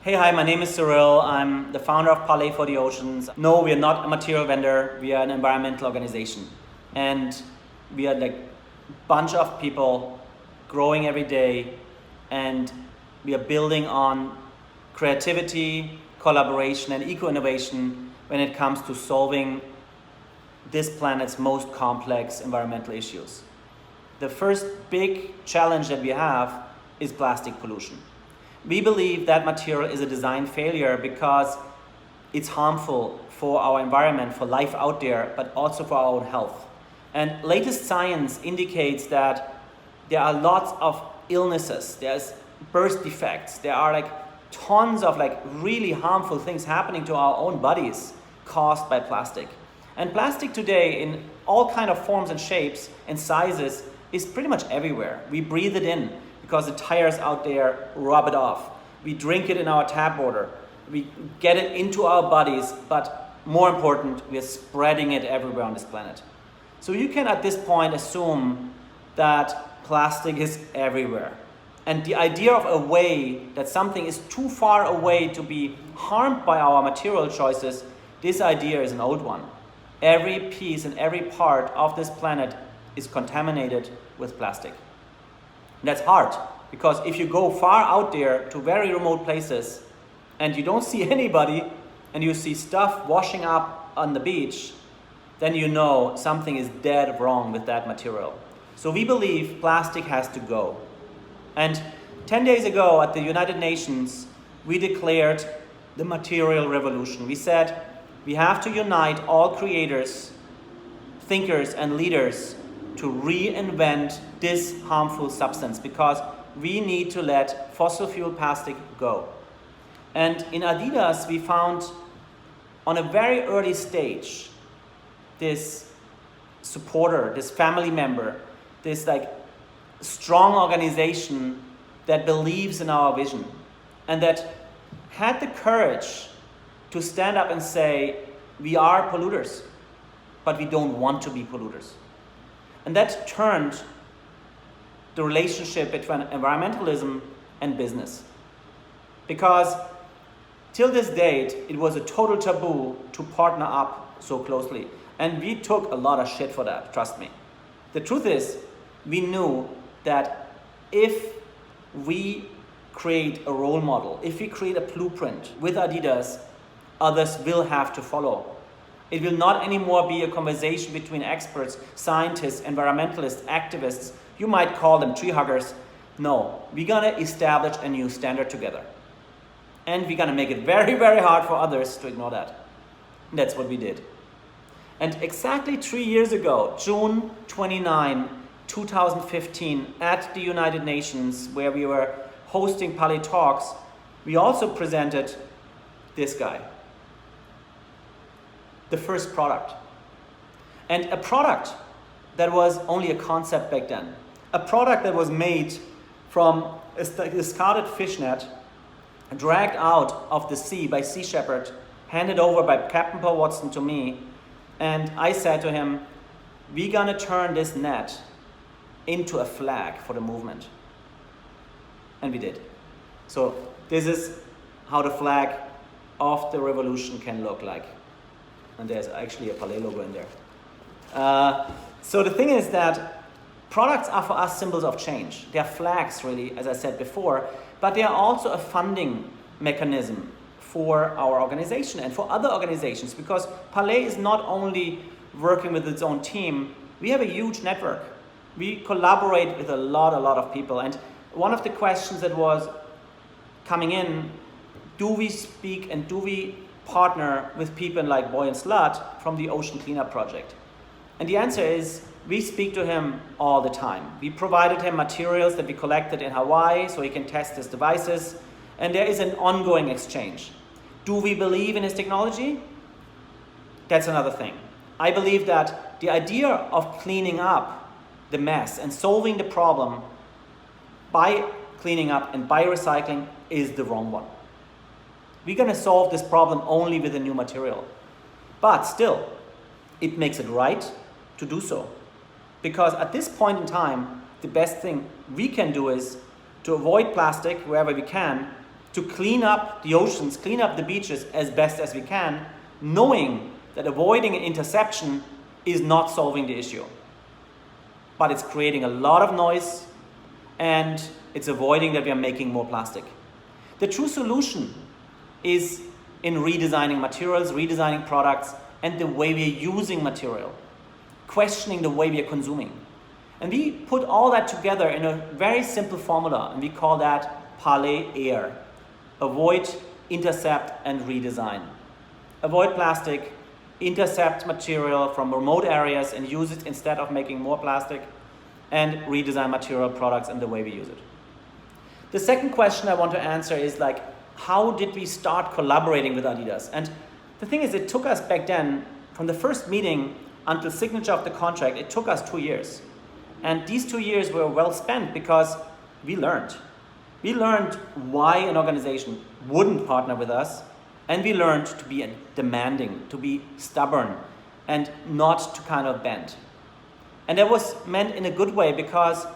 Hey, hi, my name is Cyrill. I'm the founder of Parley for the Oceans. No, we are not a material vendor. We are an environmental organization. And we are like a bunch of people growing every day, and we are building on creativity, collaboration, and eco-innovation when it comes to solving this planet's most complex environmental issues. The first big challenge that we have is plastic pollution. We believe that material is a design failure because it's harmful for our environment, for life out there, but also for our own health. And latest science indicates that there are lots of illnesses, there's birth defects, there are like tons of like really harmful things happening to our own bodies caused by plastic. And plastic today in all kind of forms and shapes and sizes is pretty much everywhere. We breathe it in because the tires out there rub it off. We drink it in our tap water. We get it into our bodies, but more important, we are spreading it everywhere on this planet. So you can at this point assume that plastic is everywhere. And the idea of a way that something is too far away to be harmed by our material choices, this idea is an old one. Every piece and every part of this planet is contaminated with plastic. And that's hard, because if you go far out there to very remote places and you don't see anybody and you see stuff washing up on the beach, then you know something is dead wrong with that material. So we believe plastic has to go. And 10 days ago at the United Nations, we declared the material revolution. We said we have to unite all creators, thinkers, and leaders to reinvent this harmful substance, because we need to let fossil fuel plastic go. And in Adidas, we found on a very early stage this supporter, this family member, this like strong organization that believes in our vision and that had the courage to stand up and say, we are polluters, but we don't want to be polluters. And that turned the relationship between environmentalism and business. Because till this date, it was a total taboo to partner up so closely. And we took a lot of shit for that, trust me. The truth is, we knew that if we create a role model, if we create a blueprint with Adidas, others will have to follow. It will not anymore be a conversation between experts, scientists, environmentalists, activists. You might call them tree huggers. No, we're gonna establish a new standard together. And we're gonna make it very, very hard for others to ignore that. And that's what we did. And exactly 3 years ago, June 29, 2015, at the United Nations, where we were hosting Parley Talks, we also presented this guy. The first product. And a product that was only a concept back then. A product that was made from a discarded fishnet, dragged out of the sea by Sea Shepherd, handed over by Captain Paul Watson to me, and I said to him, we're gonna turn this net into a flag for the movement. And we did. So this is how the flag of the revolution can look like. And there's actually a Parley logo in there. So the thing is that products are for us symbols of change. They are flags, really, as I said before, but they are also a funding mechanism for our organization and for other organizations, because Parley is not only working with its own team, we have a huge network. We collaborate with a lot of people. And one of the questions that was coming in, do we speak and do we partner with people like Boy and Slut from the Ocean Cleanup Project? And the answer is, we speak to him all the time. We provided him materials that we collected in Hawaii so he can test his devices, and there is an ongoing exchange. Do we believe in his technology? That's another thing. I believe that the idea of cleaning up the mess and solving the problem by cleaning up and by recycling is the wrong one. We're going to solve this problem only with a new material. But still, it makes it right to do so. Because at this point in time, the best thing we can do is to avoid plastic wherever we can to clean up the oceans, clean up the beaches as best as we can, knowing that avoiding an interception is not solving the issue. But it's creating a lot of noise, and it's avoiding that we are making more plastic. The true solution is in redesigning materials, redesigning products, and the way we are using material, questioning the way we are consuming. And we put all that together in a very simple formula, and we call that Parley Air. Avoid, intercept, and redesign. Avoid plastic, intercept material from remote areas and use it instead of making more plastic, and redesign material products and the way we use it. The second question I want to answer is like, how did we start collaborating with adidas? And the thing is, it took us back then, from the first meeting until signature of the contract, it took us 2 years. And these 2 years were well spent because we learned. We learned why an organization wouldn't partner with us, and we learned to be demanding, to be stubborn, and not to kind of bend. And that was meant in a good way because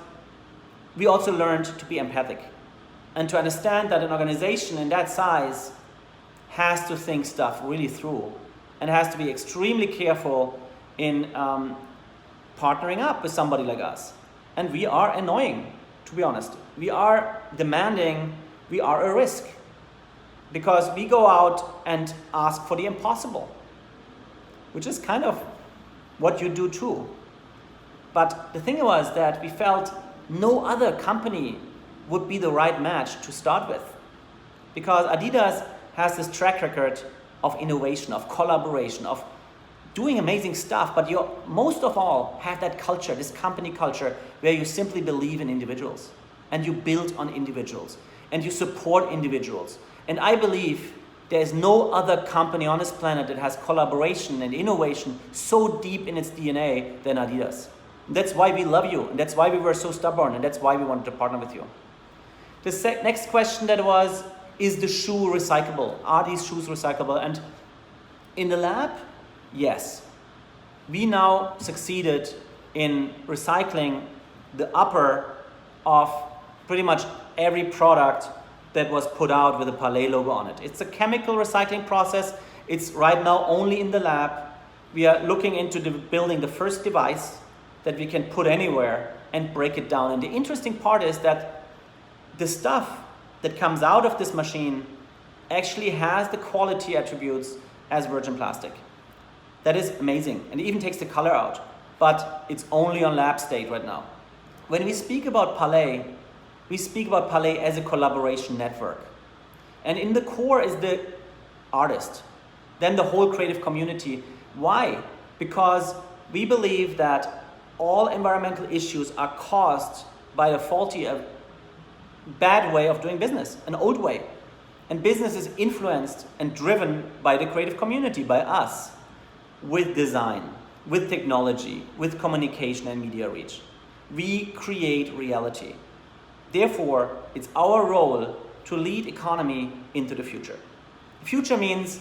we also learned to be empathic and to understand that an organization in that size has to think stuff really through and has to be extremely careful in partnering up with somebody like us. And we are annoying, to be honest. We are demanding, we are a risk because we go out and ask for the impossible, which is kind of what you do too. But the thing was that we felt no other company would be the right match to start with, because Adidas has this track record of innovation, of collaboration, of doing amazing stuff, but you most of all have that culture, this company culture, where you simply believe in individuals and you build on individuals and you support individuals. And I believe there is no other company on this planet that has collaboration and innovation so deep in its DNA than Adidas. That's why we love you, and that's why we were so stubborn, and that's why we wanted to partner with you. The next question that was, is the shoe recyclable? Are these shoes recyclable? And in the lab, yes. We now succeeded in recycling the upper of pretty much every product that was put out with a Parley logo on it. It's a chemical recycling process. It's right now only in the lab. We are looking into building the first device that we can put anywhere and break it down. And the interesting part is that the stuff that comes out of this machine actually has the quality attributes as virgin plastic. That is amazing, and it even takes the color out, but it's only on lab state right now. When we speak about Parley, we speak about Parley as a collaboration network. And in the core is the artist, then the whole creative community. Why? Because we believe that all environmental issues are caused by a faulty, a bad way of doing business, an old way. And business is influenced and driven by the creative community, by us, with design, with technology, with communication and media reach. We create reality. Therefore, it's our role to lead economy into the future. Future means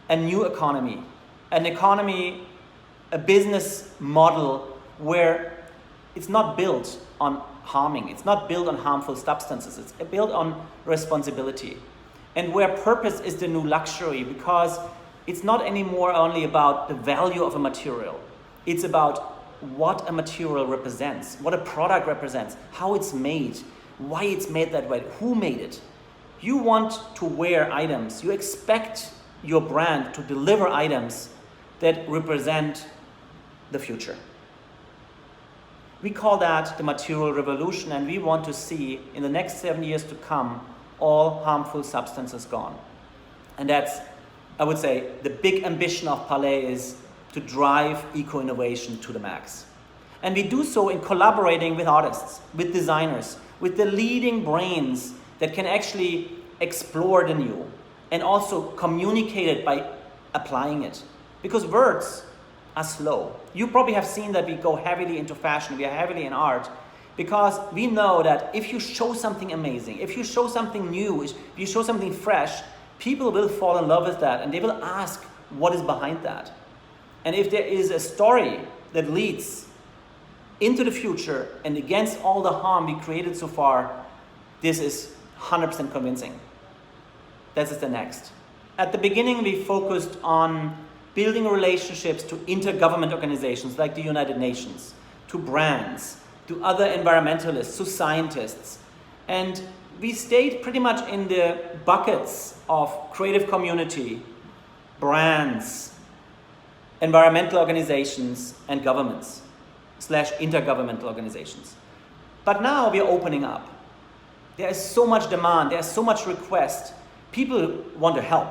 a new economy, an economy, a business model where it's not built on harming, it's not built on harmful substances, it's built on responsibility. And where purpose is the new luxury, because it's not anymore only about the value of a material. It's about what a material represents, what a product represents, how it's made, why it's made that way, who made it. You want to wear items, you expect your brand to deliver items that represent the future. We call that the material revolution, and we want to see in the next 7 years to come all harmful substances gone. And that's, I would say, the big ambition of Parley is to drive eco-innovation to the max. And we do so in collaborating with artists, with designers, with the leading brains that can actually explore the new and also communicate it by applying it. Because words are slow. You probably have seen that we go heavily into fashion, we are heavily in art, because we know that if you show something amazing, if you show something new, if you show something fresh, people will fall in love with that and they will ask what is behind that. And if there is a story that leads into the future and against all the harm we created so far, this is 100% convincing. This is the next. At the beginning, we focused on building relationships to intergovernment organizations like the United Nations, to brands, to other environmentalists, to scientists. And we stayed pretty much in the buckets of creative community, brands, environmental organizations, and governments / intergovernmental organizations. But now we are opening up. There is so much demand, there is so much request. People want to help.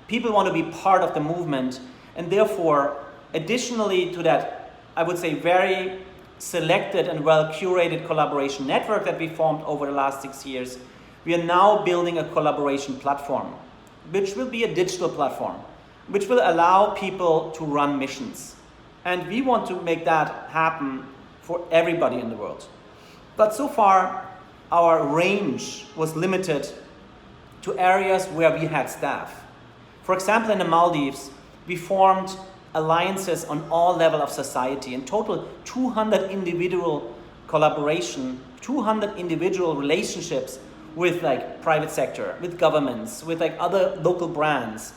People want to be part of the movement. And therefore, additionally to that, I would say very selected and well-curated collaboration network that we formed over the last 6 years, we are now building a collaboration platform, which will be a digital platform, which will allow people to run missions. And we want to make that happen for everybody in the world. But so far, our range was limited to areas where we had staff. For example, in the Maldives, we formed alliances on all levels of society. In total, 200 individual collaboration, 200 individual relationships with like private sector, with governments, with like other local brands,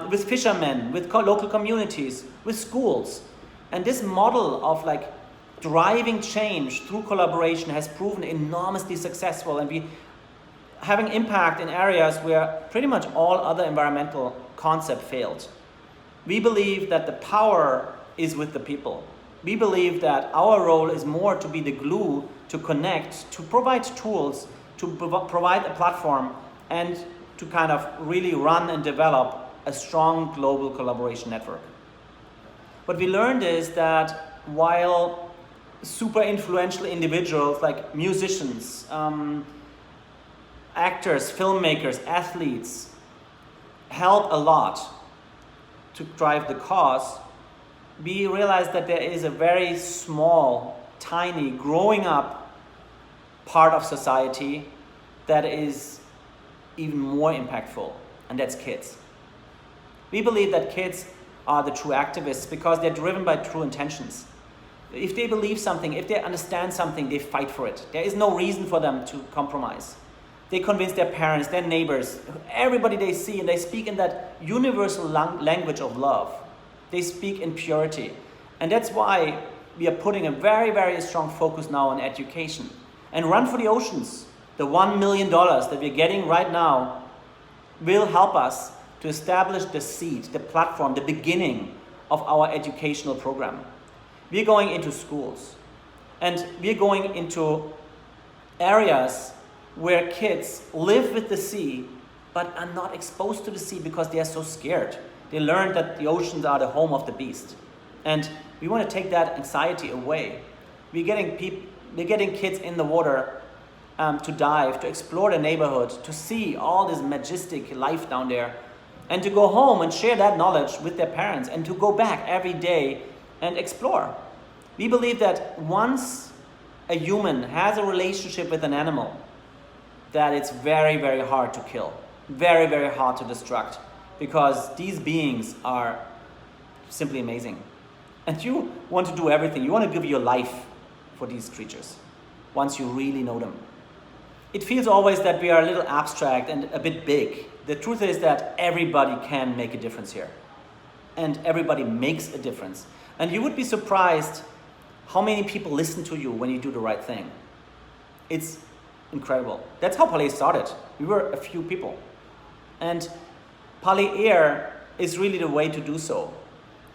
with fishermen, with local communities, with schools. And this model of like driving change through collaboration has proven enormously successful, and we having impact in areas where pretty much all other environmental concepts failed. We believe that the power is with the people. We believe that our role is more to be the glue, to connect, to provide tools, to provide a platform, and to kind of really run and develop a strong global collaboration network. What we learned is that while super influential individuals like musicians, actors, filmmakers, athletes help a lot to drive the cause, we realized that there is a very small, tiny, growing up part of society that is even more impactful, and that's kids. We believe that kids are the true activists because they're driven by true intentions. If they believe something, if they understand something, they fight for it. There is no reason for them to compromise. They convince their parents, their neighbors, everybody they see, and they speak in that universal language of love. They speak in purity. And that's why we are putting a very, very strong focus now on education. And Run for the Oceans, the $1 million that we're getting right now, will help us to establish the seed, the platform, the beginning of our educational program. We're going into schools, and we're going into areas where kids live with the sea but are not exposed to the sea because they are so scared. They learned that the oceans are the home of the beast. And we want to take that anxiety away. We're getting kids in the water to dive, to explore the neighborhood, to see all this majestic life down there, and to go home and share that knowledge with their parents, and to go back every day and explore. We believe that once a human has a relationship with an animal, that it's very, very hard to kill, very, very hard to destruct, because these beings are simply amazing. And you want to do everything. You want to give your life for these creatures once you really know them. It feels always that we are a little abstract and a bit big. The truth is that everybody can make a difference here. And everybody makes a difference. And you would be surprised how many people listen to you when you do the right thing. It's incredible. That's how Parley started. We were a few people. And Parley Air is really the way to do so.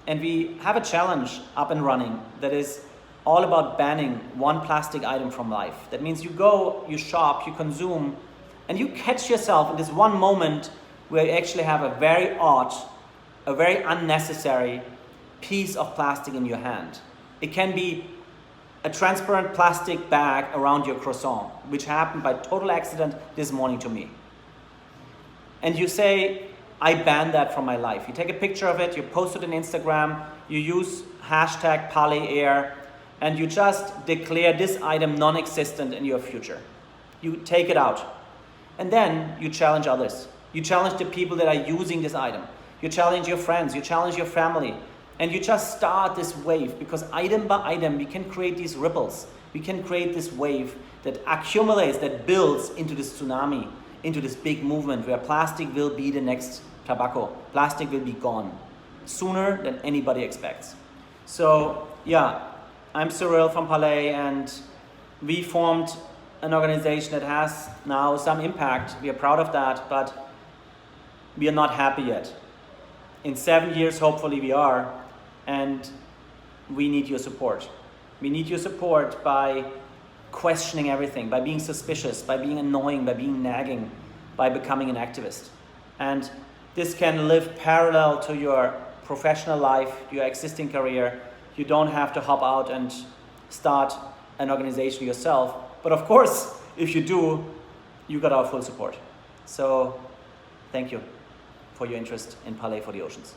And we have a challenge up and running that is all about banning one plastic item from life. That means you go, you shop, you consume, and you catch yourself in this one moment where you actually have a very odd, a very unnecessary piece of plastic in your hand. It can be a transparent plastic bag around your croissant, which happened by total accident this morning to me. And you say, I ban that from my life. You take a picture of it, you post it on Instagram, you use hashtag ParleyAir, and you just declare this item non-existent in your future. You take it out. And then you challenge others. You challenge the people that are using this item. You challenge your friends, you challenge your family. And you just start this wave, because item by item, we can create these ripples. We can create this wave that accumulates, that builds into this tsunami, into this big movement where plastic will be the next tobacco. Plastic will be gone sooner than anybody expects. So yeah, I'm Cyrill from Parley, and we formed an organization that has now some impact. We are proud of that, but we are not happy yet. In 7 years, hopefully we are, and we need your support. We need your support by questioning everything, by being suspicious, by being annoying, by being nagging, by becoming an activist. And this can live parallel to your professional life, your existing career. You don't have to hop out and start an organization yourself. But of course, if you do, you got our full support. So thank you for your interest in Parley for the Oceans.